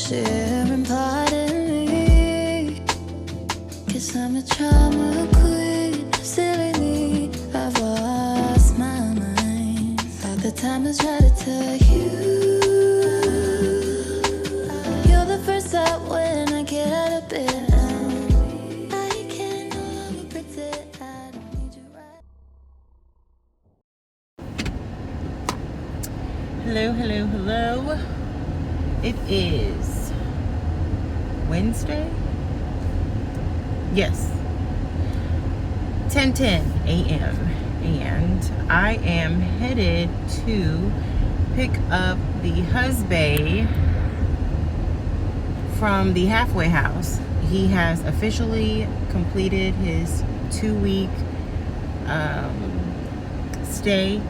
sharing part of me. Guess I'm a drama queen, silly me. I've lost my mind. All the time I try to tell you, you're the first thought when I get out of bed. I can no longer pretend I don't need you right. Hello, hello, hello. It is Wednesday? Yes. 10:10 a.m. and I am headed to pick up the husband from the halfway house. He has officially completed his 2-week stay.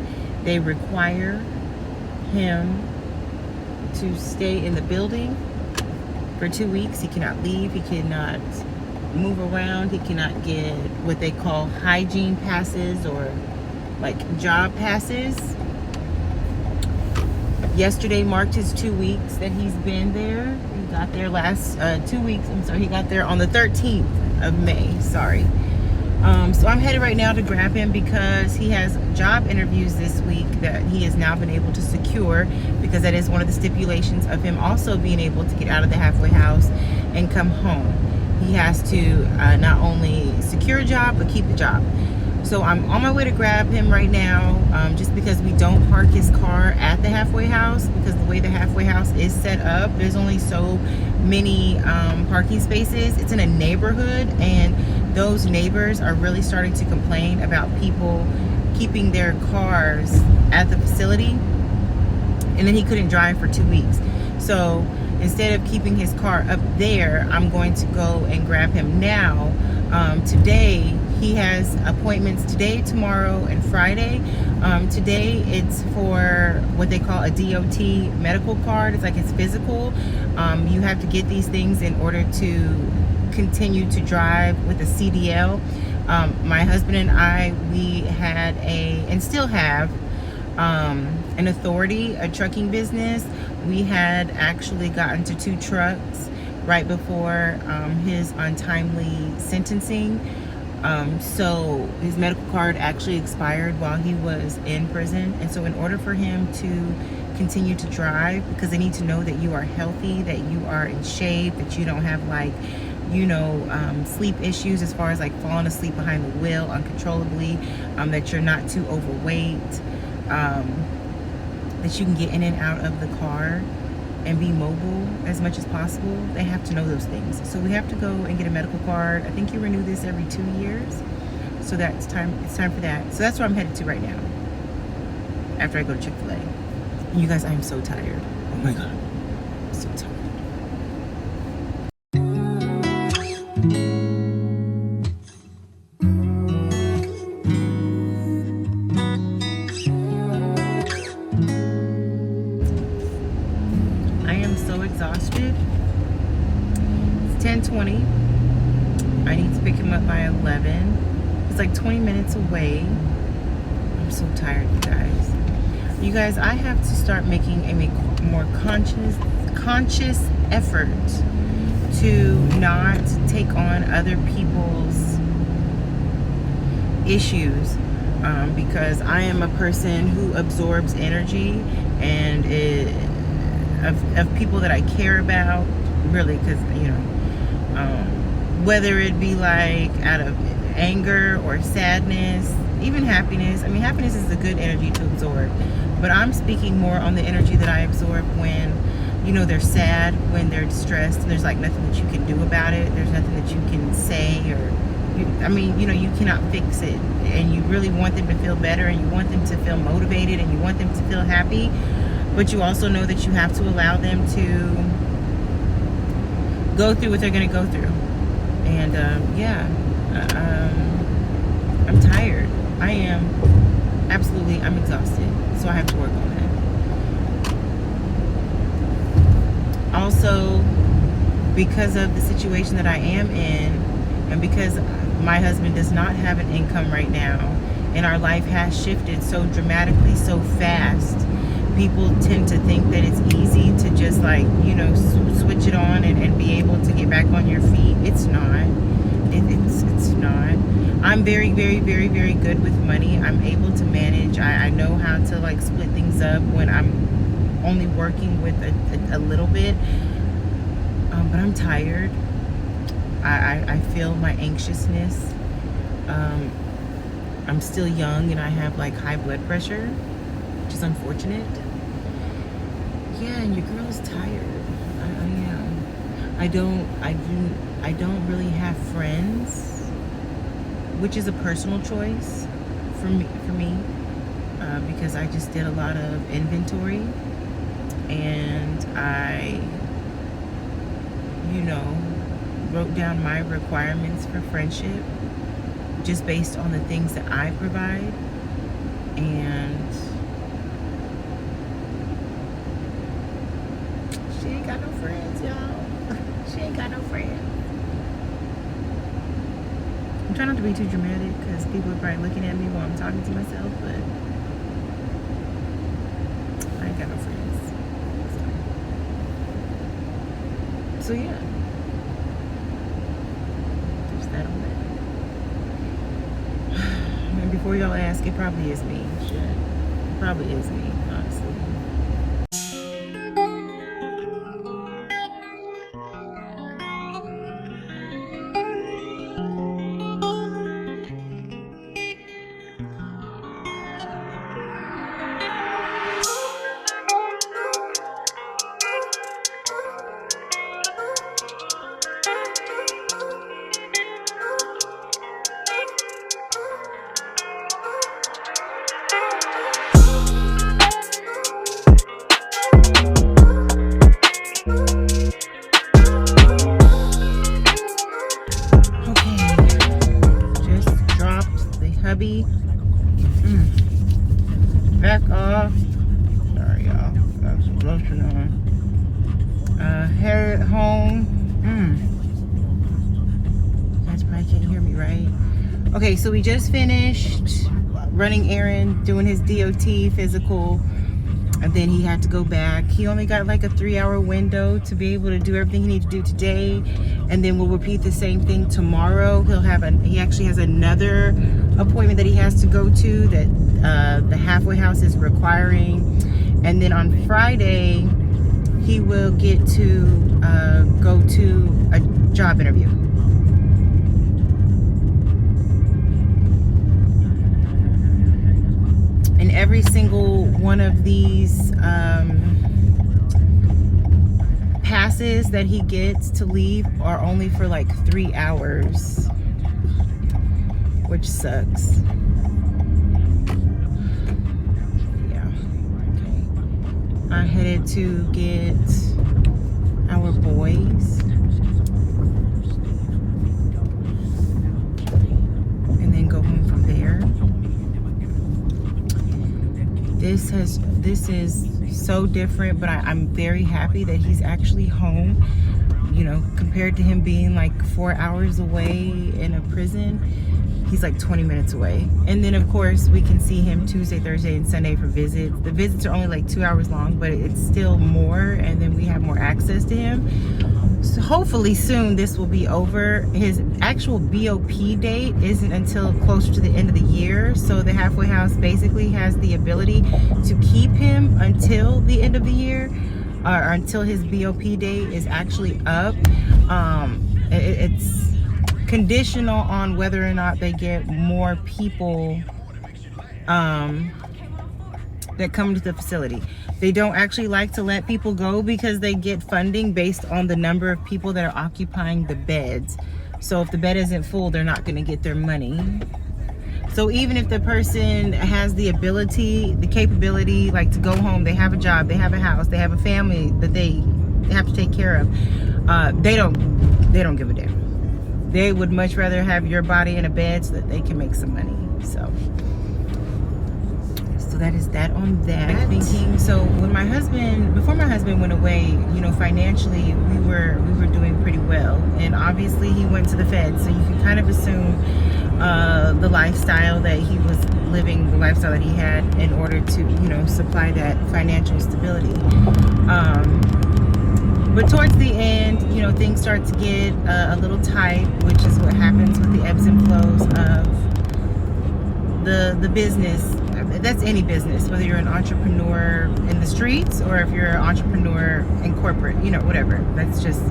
They require him to stay in the building for 2 weeks. He cannot leave, he cannot move around, he cannot get what they call hygiene passes or like job passes. Yesterday marked his 2 weeks that he's been there. He got there last 2 weeks, I'm sorry, he got there on the 13th of May, sorry. So I'm headed right now to grab him because he has job interviews this week that he has now been able to secure, because that is one of the stipulations of him also being able to get out of the halfway house and come home. He has to not only secure a job but keep the job. So I'm on my way to grab him right now, just because we don't park his car at the halfway house, because the way the halfway house is set up, there's only so many parking spaces. It's in a neighborhood, and those neighbors are really starting to complain about people keeping their cars at the facility, and then he couldn't drive for 2 weeks. So instead of keeping his car up there, I'm going to go and grab him now. Today he has appointments today, tomorrow, and Friday. Today it's for what they call a DOT medical card. It's like his physical. You have to get these things in order to continue to drive with a CDL. My husband and I, we had and still have an authority, a trucking business. We had actually gotten to 2 trucks right before his untimely sentencing. So his medical card actually expired while he was in prison, and so in order for him to continue to drive, because they need to know that you are healthy, that you are in shape, that you don't have like, you know, sleep issues as far as like falling asleep behind the wheel uncontrollably, that you're not too overweight, that you can get in and out of the car and be mobile as much as possible. They have to know those things. So we have to go and get a medical card. I think you renew this every 2 years. So it's time for that. So that's where I'm headed to right now, after I go to Chick-fil-A. You guys, I am so tired. Oh my God, I'm so tired. Exhausted. It's 10:20. I need to pick him up by 11. It's like 20 minutes away. I'm so tired, you guys. You guys, I have to start making a more conscious effort to not take on other people's issues, because I am a person who absorbs energy and of people that I care about, really, because, you know, whether it be like out of anger or sadness, even happiness. I mean, happiness is a good energy to absorb, but I'm speaking more on the energy that I absorb when, you know, they're sad, when they're distressed, and there's like nothing that you can do about it. There's nothing that you can say, or I mean, you know, you cannot fix it, and you really want them to feel better, and you want them to feel motivated, and you want them to feel happy. But you also know that you have to allow them to go through what they're going to go through. And yeah, I'm tired. I am absolutely, I'm exhausted. So I have to work on that. Also, because of the situation that I am in, and because my husband does not have an income right now, and our life has shifted so dramatically, so fast, people tend to think that it's easy to just like, you know, switch it on and be able to get back on your feet. It's not. It's not. I'm very, very, very, very good with money. I'm able to manage. I know how to like split things up when I'm only working with a little bit. But I'm tired. I feel my anxiousness. I'm still young and I have like high blood pressure, which is unfortunate. Yeah, and your girl is tired. I am. I don't really have friends, which is a personal choice for me, because I just did a lot of inventory, and I, you know, wrote down my requirements for friendship just based on the things that I provide. And she ain't got no friends, y'all. She ain't got no friends. I'm trying not to be too dramatic because people are probably looking at me while I'm talking to myself, but I ain't got no friends. So yeah. Just that on that. And before y'all ask, it probably is me. Shit. It probably is me, honestly. Hubby. Back off. Sorry, y'all. Got some lotion on. Hair at home. You guys probably can't hear me, right? Okay, so we just finished running errand, doing his DOT physical, and then he had to go back. He only got like a 3-hour window to be able to do everything he needs to do today, and then we'll repeat the same thing tomorrow. He actually has another appointment that he has to go to that the halfway house is requiring, and then on Friday he will get to go to a job interview. And every single one of these passes that he gets to leave are only for like 3 hours, which sucks. Yeah. Okay. I headed to get our boys and then go home from there. This is so different, but I'm very happy that he's actually home, you know, compared to him being like 4 hours away in a prison. He's like 20 minutes away. And then of course we can see him Tuesday, Thursday, and Sunday for visits. The visits are only like 2 hours long, but it's still more, and then we have more access to him. So hopefully soon this will be over. His actual BOP date isn't until closer to the end of the year, so the halfway house basically has the ability to keep him until the end of the year, or until his BOP date is actually up. It's conditional on whether or not they get more people that come to the facility. They don't actually like to let people go because they get funding based on the number of people that are occupying the beds. So if the bed isn't full, they're not going to get their money. So even if the person has the ability, the capability, like to go home, they have a job, they have a house, they have a family that they have to take care of, they don't give a damn. They would much rather have your body in a bed so that they can make some money. So that is that on that. Thinking, so when before my husband went away, you know, financially we were doing pretty well, and obviously he went to the Fed, so you can kind of assume the lifestyle that he was living, the lifestyle that he had in order to, you know, supply that financial stability. But towards the end, you know, things start to get a little tight, which is what happens with the ebbs and flows of the business. That's any business, whether you're an entrepreneur in the streets or if you're an entrepreneur in corporate, you know, whatever. That's just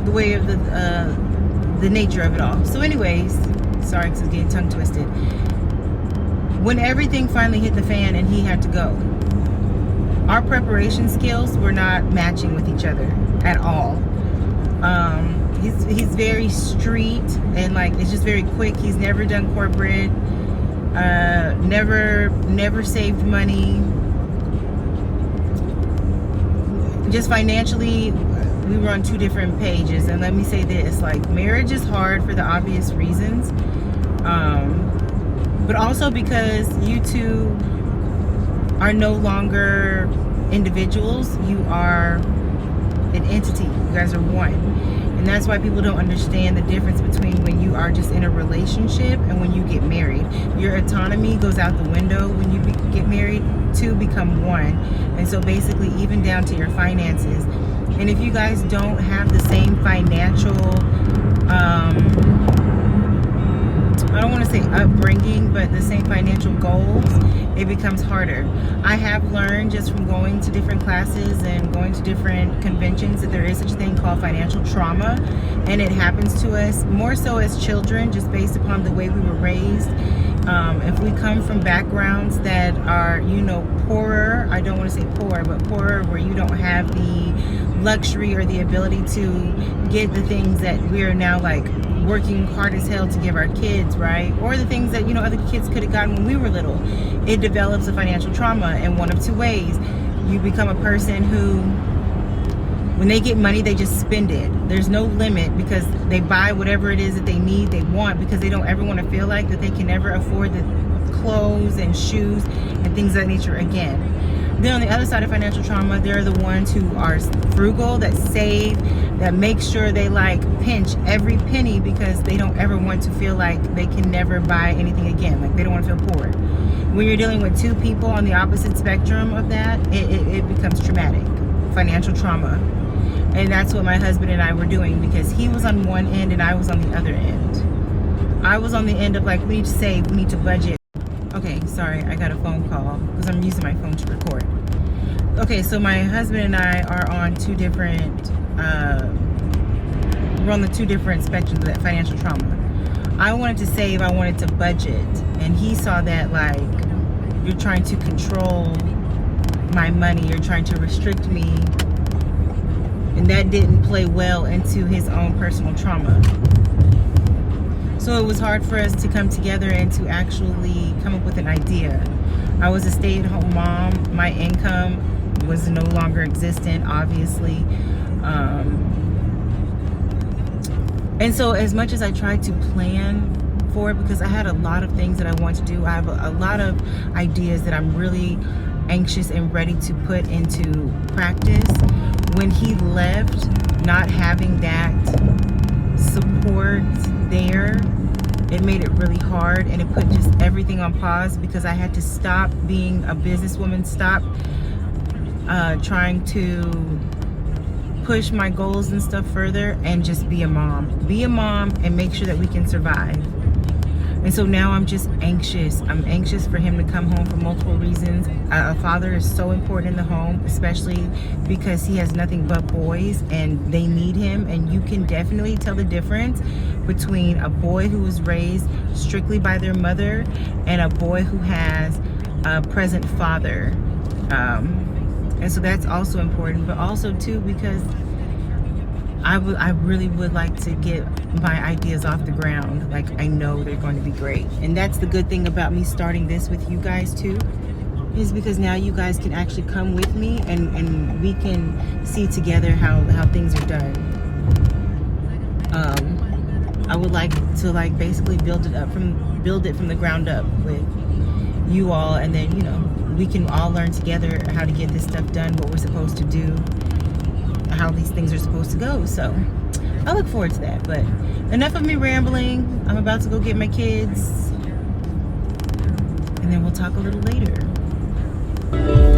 the way of the nature of it all. So anyways, sorry because I'm getting tongue twisted. When everything finally hit the fan and he had to go, our preparation skills were not matching with each other at all. He's very street, and like it's just very quick. He's never done corporate, never saved money. Just financially, we were on two different pages. And let me say this, like, marriage is hard for the obvious reasons, but also because you two are no longer individuals. You are an entity. You guys are one. And that's why people don't understand the difference between when you are just in a relationship and when you get married. Your autonomy goes out the window when you get married. Two become one. And so basically even down to your finances. And if you guys don't have the same financial I don't want to say upbringing, but the same financial goals, it becomes harder. I have learned just from going to different classes and going to different conventions that there is such a thing called financial trauma, and it happens to us more so as children, just based upon the way we were raised. If we come from backgrounds that are, you know, poorer, I don't want to say poor, but poorer, where you don't have the luxury or the ability to get the things that we're now like working hard as hell to give our kids, right? Or the things that, you know, other kids could have gotten when we were little. It develops a financial trauma in one of two ways. You become a person who, when they get money, they just spend it. There's no limit because they buy whatever it is that they need, they want, because they don't ever want to feel like that they can never afford the clothes and shoes and things of that nature again. Then on the other side of financial trauma, they're the ones who are frugal, that save, that make sure they like pinch every penny because they don't ever want to feel like they can never buy anything again. Like they don't want to feel poor. When you're dealing with two people on the opposite spectrum of that, it becomes traumatic, financial trauma. And that's what my husband and I were doing, because he was on one end and I was on the other end. I was on the end of like, we need to save, we need to budget. Okay, sorry, I got a phone call because I'm using my phone to record. Okay, so my husband and I are on two different, we're on the two different spectrums of that financial trauma. I wanted to save, I wanted to budget, and he saw that like, you're trying to control my money, you're trying to restrict me, and that didn't play well into his own personal trauma. So it was hard for us to come together and to actually come up with an idea. I was a stay-at-home mom. My income was no longer existent, obviously. And so as much as I tried to plan for it, because I had a lot of things that I want to do, I have a lot of ideas that I'm really anxious and ready to put into practice. When he left, not having that support there, it made it really hard, and it put just everything on pause, because I had to stop being a businesswoman, stop trying to push my goals and stuff further, and just be a mom and make sure that we can survive. And so now I'm just anxious. I'm anxious for him to come home for multiple reasons. A father is so important in the home, especially because he has nothing but boys and they need him. And you can definitely tell the difference between a boy who was raised strictly by their mother and a boy who has a present father. And so that's also important, but also too, because I really would like to get my ideas off the ground. Like, I know they're going to be great. And that's the good thing about me starting this with you guys too, is because now you guys can actually come with me and we can see together how things are done. I would like to like basically build it from the ground up with you all, and then, you know, we can all learn together how to get this stuff done, what we're supposed to do, how these things are supposed to go. So I look forward to that. But enough of me rambling. I'm about to go get my kids, and then we'll talk a little later.